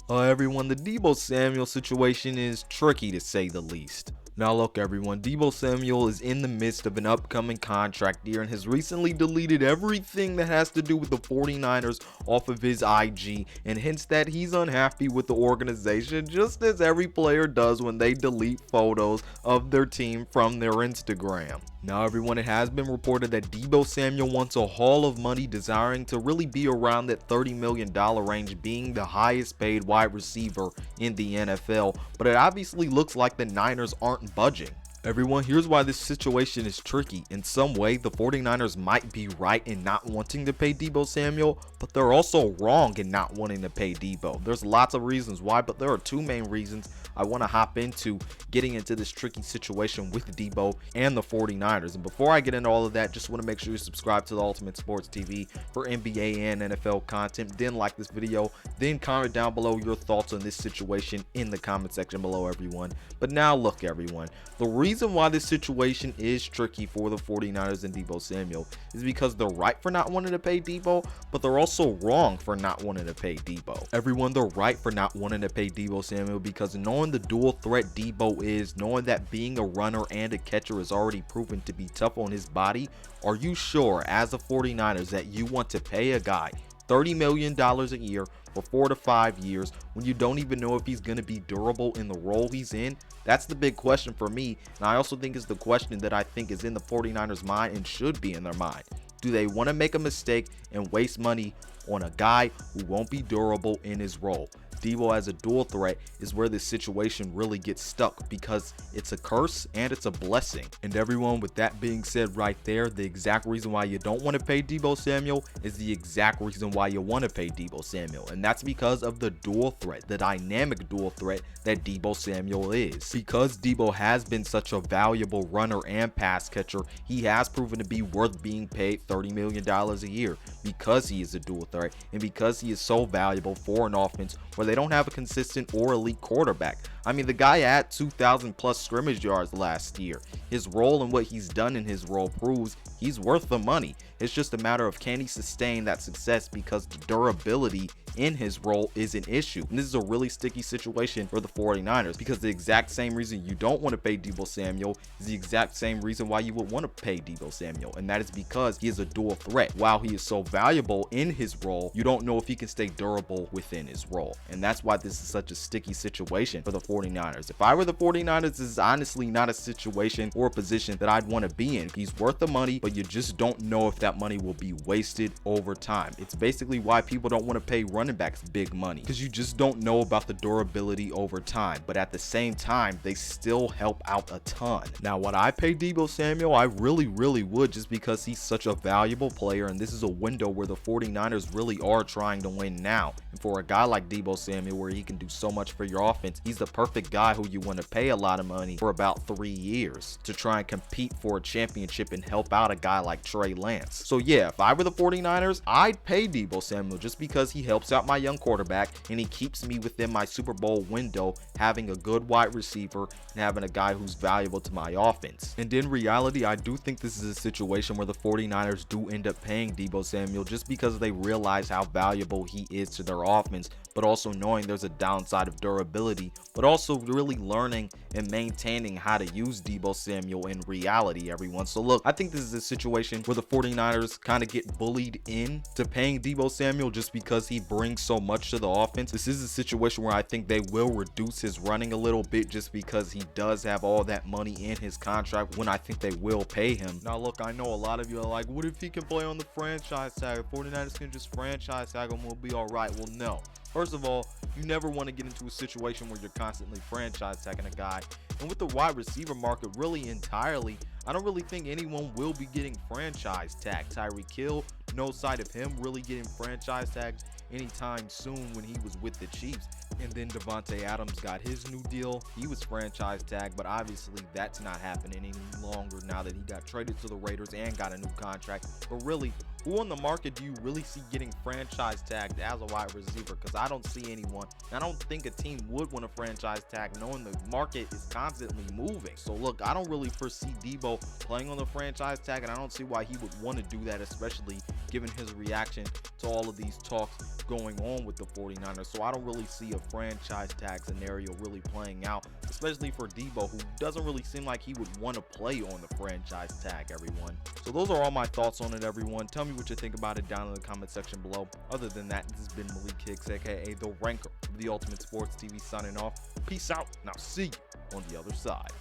Everyone, the Deebo Samuel situation is tricky to say the least. Now look everyone, Deebo Samuel is in the midst of an upcoming contract year and has recently deleted everything that has to do with the 49ers off of his IG and hints that he's unhappy with the organization, just as every player does when they delete photos of their team from their Instagram. Now everyone, it has been reported that Deebo Samuel wants a haul of money, desiring to really be around that $30 million range, being the highest paid wide receiver in the NFL, but it obviously looks like the Niners aren't budging. Everyone, here's why this situation is tricky. In some way, the 49ers might be right in not wanting to pay Deebo Samuel, but they're also wrong in not wanting to pay Deebo. There's lots of reasons why, but there are two main reasons I want to hop into getting into this tricky situation with Deebo and the 49ers. And before I get into all of that, just want to make sure you subscribe to the Ultimate Sports TV for NBA and NFL content. Then like this video, then comment down below your thoughts on this situation in the comment section below, everyone. But now look everyone, the reason why this situation is tricky for the 49ers and Deebo Samuel is because they're right for not wanting to pay Deebo, but they're also wrong for not wanting to pay Deebo. Everyone, they're right for not wanting to pay Deebo Samuel because knowing the dual threat Deebo is, knowing that being a runner and a catcher is already proven to be tough on his body, are you sure as the 49ers that you want to pay a guy $30 million a year for 4 to 5 years when you don't even know if he's going to be durable in the role he's in? That's the big question for me, and I also think is the question that I think is in the 49ers mind and should be in their mind. Do they want to make a mistake and waste money on a guy who won't be durable in his role? Deebo as a dual threat is where this situation really gets stuck, because it's a curse and it's a blessing. And everyone, with that being said right there, the exact reason why you don't want to pay Deebo Samuel is the exact reason why you want to pay Deebo Samuel, and that's because of the dual threat, the dynamic dual threat that Deebo Samuel is. Because Deebo has been such a valuable runner and pass catcher, he has proven to be worth being paid $30 million a year because he is a dual threat and because he is so valuable for an offense where they don't have a consistent or elite quarterback. I mean, the guy had 2,000 plus scrimmage yards last year. His role and what he's done in his role proves he's worth the money. It's just a matter of can he sustain that success, because the durability in his role is an issue. And this is a really sticky situation for the 49ers, because the exact same reason you don't want to pay Deebo Samuel is the exact same reason why you would want to pay Deebo Samuel, and that is because he is a dual threat. While he is so valuable in his role, you don't know if he can stay durable within his role, and that's why this is such a sticky situation for the 49ers. If I were the 49ers, this is honestly not a situation or a position that I'd want to be in. He's worth the money, but you just don't know if that money will be wasted over time. It's basically why people don't want to pay running backs big money, because you just don't know about the durability over time, but at the same time they still help out a ton. Now, would I pay Deebo Samuel? I really would, just because he's such a valuable player, and this is a window where the 49ers really are trying to win now. And for a guy like Deebo Samuel, where he can do so much for your offense, he's the perfect guy who you want to pay a lot of money for about 3 years to try and compete for a championship and help out a guy like Trey Lance. So yeah, if I were the 49ers, I'd pay Deebo Samuel just because he helps out my young quarterback and he keeps me within my Super Bowl window, having a good wide receiver and having a guy who's valuable to my offense. And in reality, I do think this is a situation where the 49ers do end up paying Deebo Samuel just because they realize how valuable he is to their offense, but also knowing there's a downside of durability, but also really learning and maintaining how to use Deebo Samuel in reality, everyone. So look, I think this is a situation where the 49ers kind of get bullied into paying Deebo Samuel just because he brings so much to the offense. This is a situation where I think they will reduce his running a little bit just because he does have all that money in his contract, when I think they will pay him. Now look, I know a lot of you are like, what if he can play on the franchise tag? 49ers can just franchise tag him, we'll be all right. Well, no. First of all, you never want to get into a situation where you're constantly franchise tagging a guy. And with the wide receiver market really entirely, I don't really think anyone will be getting franchise tagged. Tyreek Hill, no sight of him really getting franchise tagged anytime soon when he was with the Chiefs. And then Devontae Adams got his new deal. He was franchise tagged, but obviously that's not happening any longer now that he got traded to the Raiders and got a new contract. But really, Who on the market do you really see getting franchise tagged as a wide receiver? Because I don't see anyone. I don't think a team would want a franchise tag knowing the market is constantly moving. So look, I don't really foresee Debo playing on the franchise tag, and I don't see why he would want to do that, especially given his reaction to all of these talks going on with the 49ers. So I don't really see a franchise tag scenario really playing out, especially for Deebo, who doesn't really seem like he would want to play on the franchise tag, everyone. So those are all my thoughts on it, everyone. Tell me what you think about it down in the comment section below. Other than that, this has been Malik Hicks, aka The Ranker of the Ultimate Sports TV, signing off. Peace out, and I'll see you on the other side.